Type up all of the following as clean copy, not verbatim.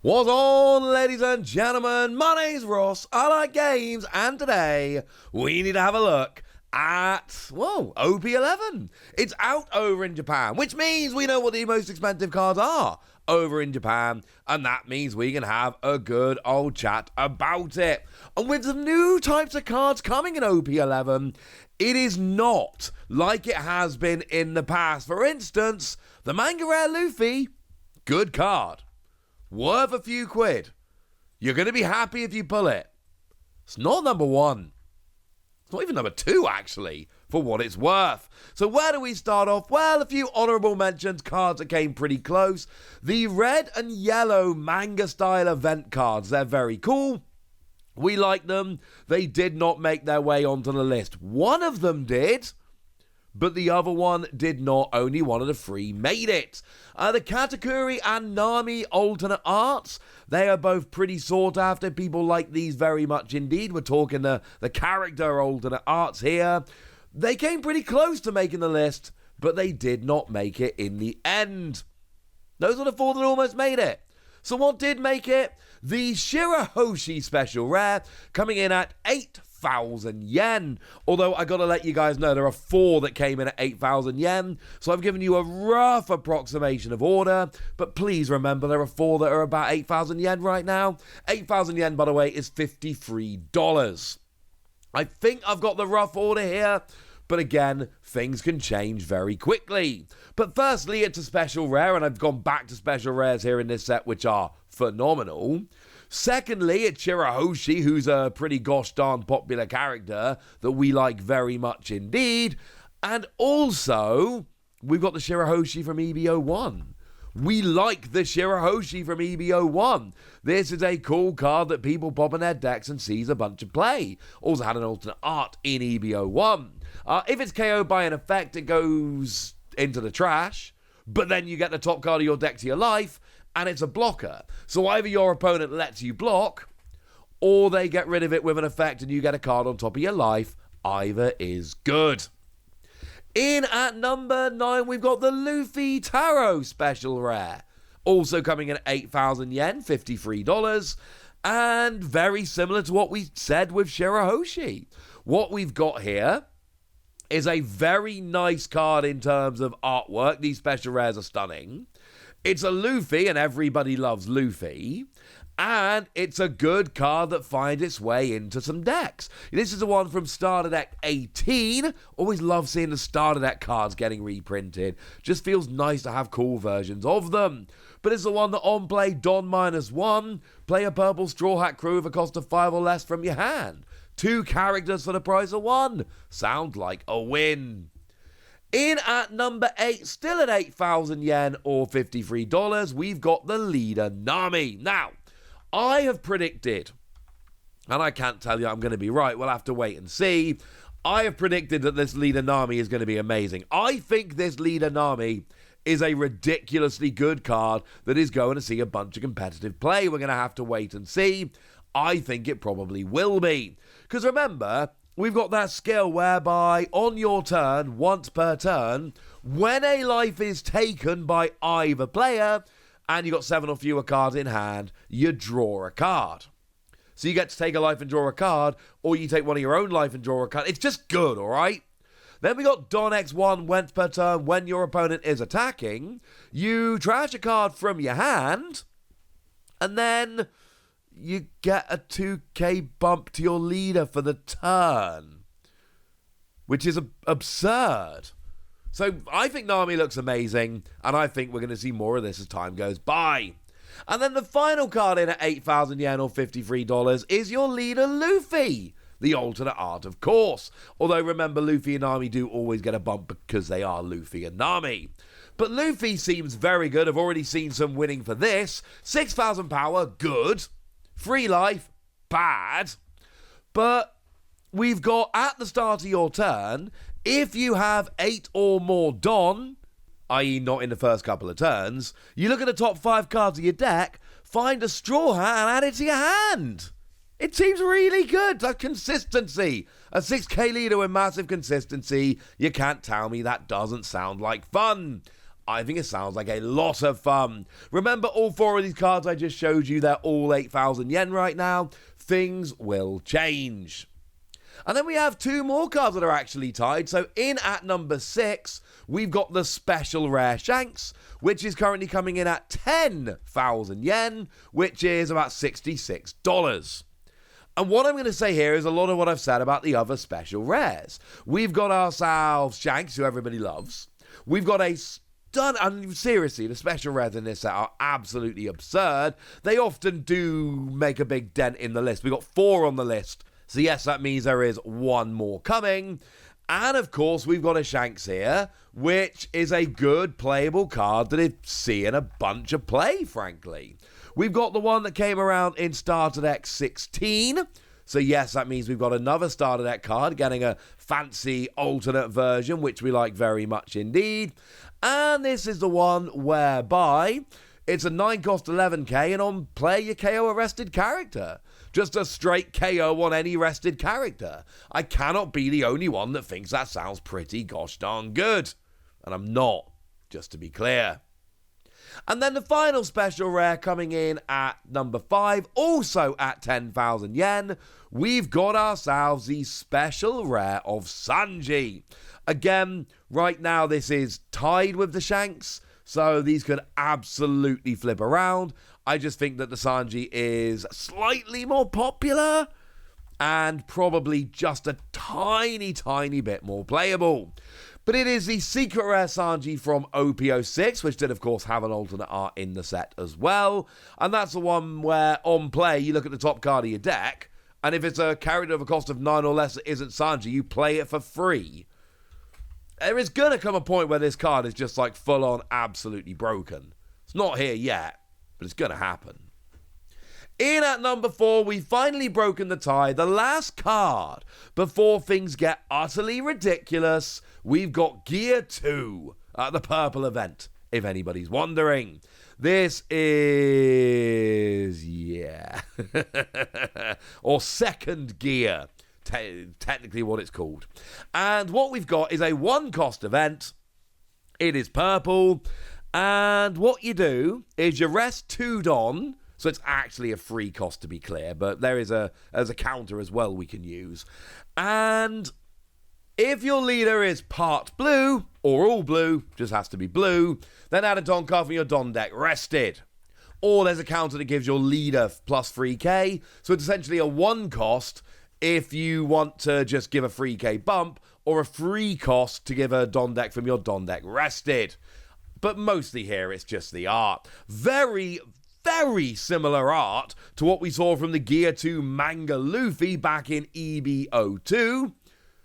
What's on, ladies and gentlemen? My name's Ross, I like games, and today we need to have a look at, well, OP-11. It's out over in Japan, which means we know what the most expensive cards are over in Japan, and that means we can have a good old chat about it. And with some new types of cards coming in OP-11, it is not like it has been in the past. For instance, the Manga Rare Luffy, good card. Worth a few quid. You're going to be happy if you pull it. It's not number one. It's not even number two, actually, for what it's worth. So where do we start off? Well, a few honourable mentions, cards that came pretty close. The red and yellow manga-style event cards. They're very cool. We like them. They did not make their way onto the list. One of them did, but the other one did not. Only one of the three made it. The Katakuri and Nami alternate arts, they are both pretty sought after. People like these very much indeed. We're talking the character alternate arts here. They came pretty close to making the list, but they did not make it in the end. Those are the four that almost made it. So what did make it? The Shirahoshi special rare, coming in at 8,000 yen. Although I gotta let you guys know there are four that came in at 8,000 yen. So I've given you a rough approximation of order. But please remember there are four that are about 8,000 yen right now. 8,000 yen, by the way, is $53. I think I've got the rough order here. But again, things can change very quickly. But firstly, it's a special rare, and I've gone back to special rares here in this set, which are phenomenal. Secondly, it's Shirahoshi, who's a pretty gosh darn popular character that we like very much indeed. And also, we've got the Shirahoshi from EB01. We like the Shirahoshi from EB01. This is a cool card that people pop in their decks and sees a bunch of play. Also had an alternate art in EB01. If it's KO'd by an effect, it goes into the trash, but then you get the top card of your deck to your life, and it's a blocker. So either your opponent lets you block, or they get rid of it with an effect and you get a card on top of your life. Either is good. In at number 9, we've got the Luffy-Tarou special rare. Also coming in at 8,000 yen, $53. And very similar to what we said with Shirahoshi. What we've got here is a very nice card in terms of artwork. These special rares are stunning. It's a Luffy, and everybody loves Luffy. And it's a good card that finds its way into some decks. This is the one from Starter Deck 18. Always love seeing the Starter Deck cards getting reprinted. Just feels nice to have cool versions of them. But it's the one that on play, Don -1. Play a purple Straw Hat Crew with a cost of 5 or less from your hand. 2 characters for the price of 1. Sounds like a win. In at number 8, still at 8,000 yen or $53, we've got the leader Nami. Now, I have predicted, and I can't tell you I'm going to be right, we'll have to wait and see. I have predicted that this leader Nami is going to be amazing. I think this leader Nami is a ridiculously good card that is going to see a bunch of competitive play. We're going to have to wait and see. I think it probably will be. Because remember, we've got that skill whereby on your turn, once per turn, when a life is taken by either player, and you've got 7 or fewer cards in hand, you draw a card. So you get to take a life and draw a card, or you take one of your own life and draw a card. It's just good, alright? Then we got Don X1, once per turn, when your opponent is attacking, you trash a card from your hand, and then you get a 2k bump to your leader for the turn, which is absurd. So I think Nami looks amazing, and I think we're going to see more of this as time goes by. And then the final card in at 8,000 yen or $53 is your leader Luffy. The alternate art, of course. Although remember, Luffy and Nami do always get a bump because they are Luffy and Nami. But Luffy seems very good. I've already seen some winning for this. 6,000 power, good. 3 life, bad. But we've got at the start of your turn, if you have 8 or more Don, i.e. not in the first couple of turns, you look at the top 5 cards of your deck, find a Straw Hat and add it to your hand. It seems really good. That consistency. A 6k leader with massive consistency. You can't tell me that doesn't sound like fun. I think it sounds like a lot of fun. Remember, all 4 of these cards I just showed you, they're all 8,000 yen right now. Things will change. And then we have 2 more cards that are actually tied. So in at number 6, we've got the special rare Shanks, which is currently coming in at 10,000 yen, which is about $66. And what I'm going to say here is a lot of what I've said about the other special rares. We've got ourselves Shanks, who everybody loves. We've got a and seriously, the special rares in this set are absolutely absurd. They often do make a big dent in the list. We've got 4 on the list. So yes, that means there is 1 more coming. And of course, we've got a Shanks here, which is a good playable card that is seeing a bunch of play, frankly. We've got the one that came around in Starter Deck 16. So yes, that means we've got another Starter Deck card, getting a fancy alternate version, which we like very much indeed. And this is the one whereby it's a 9 cost 11k, and on play you KO a rested character. Just a straight KO on any rested character. I cannot be the only one that thinks that sounds pretty gosh darn good. And I'm not, just to be clear. And then the final special rare coming in at number 5, also at 10,000 yen, we've got ourselves the special rare of Sanji. Again, right now this is tied with the Shanks, so these could absolutely flip around. I just think that the Sanji is slightly more popular and probably just a tiny bit more playable. But it is the secret rare Sanji from OP-06, which did, of course, have an alternate art in the set as well. And that's the one where, on play, you look at the top card of your deck, and if it's a character of a cost of 9 or less that isn't Sanji, you play it for free. There is going to come a point where this card is just, like, full-on absolutely broken. It's not here yet, but it's going to happen. In at number 4, we've finally broken the tie. The last card before things get utterly ridiculous. We've got Gear 2 at the purple event, if anybody's wondering. This is, or second gear, technically what it's called. And what we've got is a 1 cost event. It is purple. And what you do is you rest 2 Don. So it's actually a free cost, to be clear, but there's a counter as well we can use. And if your leader is part blue, or all blue, just has to be blue, then add a Don card from your Don deck, rested. Or there's a counter that gives your leader plus 3k, so it's essentially a 1 cost if you want to just give a 3k bump, or a free cost to give a Don deck from your Don deck rested. But mostly here it's just the art. Very similar art to what we saw from the Gear 2 Manga Luffy back in EB02.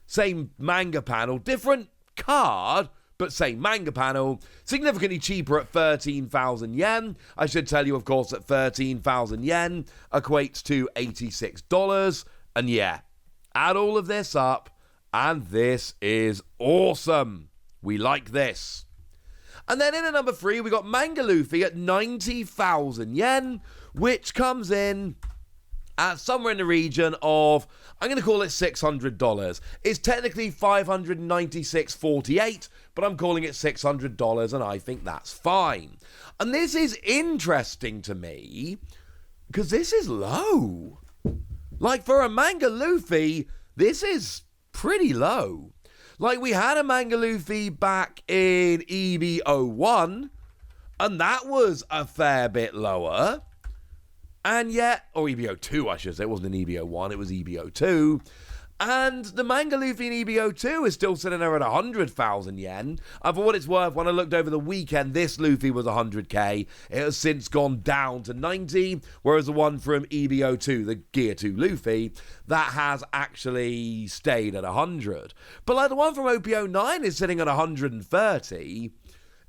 Same manga panel, different card, but same manga panel. Significantly cheaper at 13,000 yen. I should tell you, of course, that 13,000 yen equates to $86. And yeah, add all of this up, and this is awesome. We like this. And then in at number 3, we got Manga Luffy at 90,000 yen, which comes in at somewhere in the region of, I'm going to call it $600. It's technically $596.48, but I'm calling it $600, and I think that's fine. And this is interesting to me, because this is low. Like, for a Manga Luffy, this is pretty low. Like, we had a Manga Luffy back in EB01, and that was a fair bit lower. And yet, or EB02, I should say, it wasn't an EB01, it was EB02. And the Manga Luffy in EB02 is still sitting there at 100,000 yen. And for what it's worth, when I looked over the weekend, this Luffy was 100k. It has since gone down to 90, whereas the one from EB02, the Gear 2 Luffy, that has actually stayed at 100. But like the one from OP-09 is sitting at 130,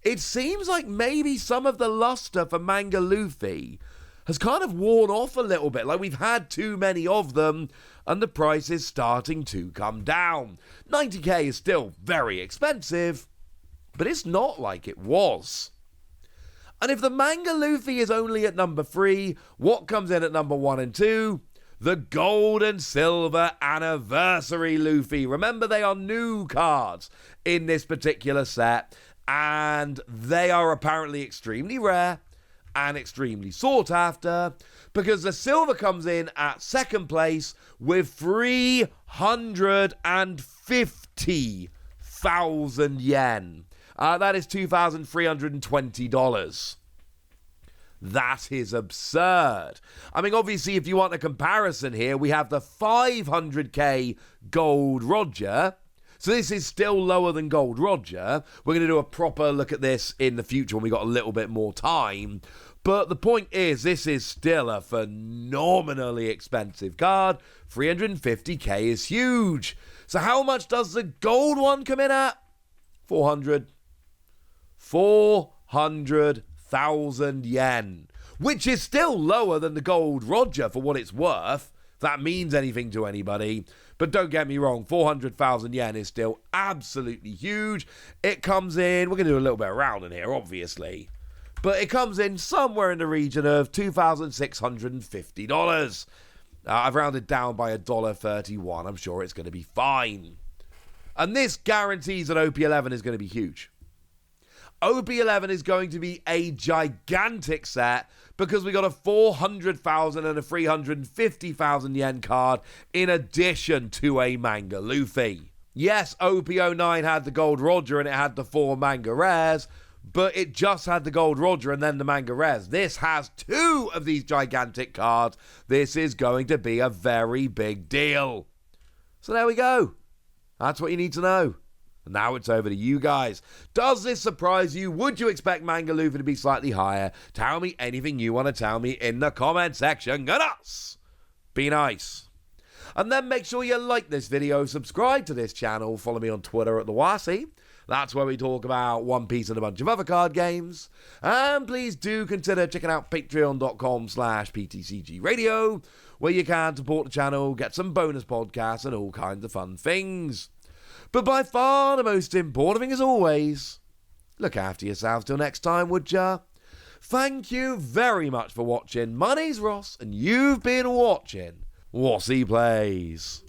it seems like maybe some of the luster for Manga Luffy has kind of worn off a little bit. Like, we've had too many of them, and the price is starting to come down. 90k is still very expensive, but it's not like it was. And if the Manga Luffy is only at number 3, what comes in at number 1 and 2? The Gold and Silver Anniversary Luffy. Remember, they are new cards in this particular set. and they are apparently extremely rare and extremely sought after, because the silver comes in at second place with 350,000 yen. That is $2,320. That is absurd. I mean, obviously, if you want a comparison here, we have the 500k Gold Roger. So this is still lower than Gold Roger. We're going to do a proper look at this in the future when we got a little bit more time. But the point is, this is still a phenomenally expensive card. 350k is huge. So how much does the gold one come in at? 400,000 yen, which is still lower than the Gold Roger for what it's worth, if that means anything to anybody. But don't get me wrong, 400,000 yen is still absolutely huge. It comes in, we're going to do a little bit of rounding here, obviously, but it comes in somewhere in the region of $2,650. I've rounded down by $1.31. I'm sure it's going to be fine. And this guarantees that OP-11 is going to be huge. OP-11 is going to be a gigantic set because we got a 400,000 and a 350,000 yen card in addition to a Manga Luffy. Yes, OP-09 had the Gold Roger and it had the 4 Manga Rares, but it just had the Gold Roger and then the Manga Rares. This has 2 of these gigantic cards. This is going to be a very big deal. So there we go. That's what you need to know. And now it's over to you guys. Does this surprise you? Would you expect Manga Luffy to be slightly higher? Tell me anything you want to tell me in the comment section. Good us. Be nice. And then make sure you like this video, subscribe to this channel, follow me on Twitter at the Wasi. That's where we talk about One Piece and a bunch of other card games. And please do consider checking out patreon.com/PTCG Radio, where you can support the channel, get some bonus podcasts and all kinds of fun things. But by far the most important thing, as always, look after yourselves till next time, would ya? Thank you very much for watching. My name's Ross, and you've been watching Wasi Plays.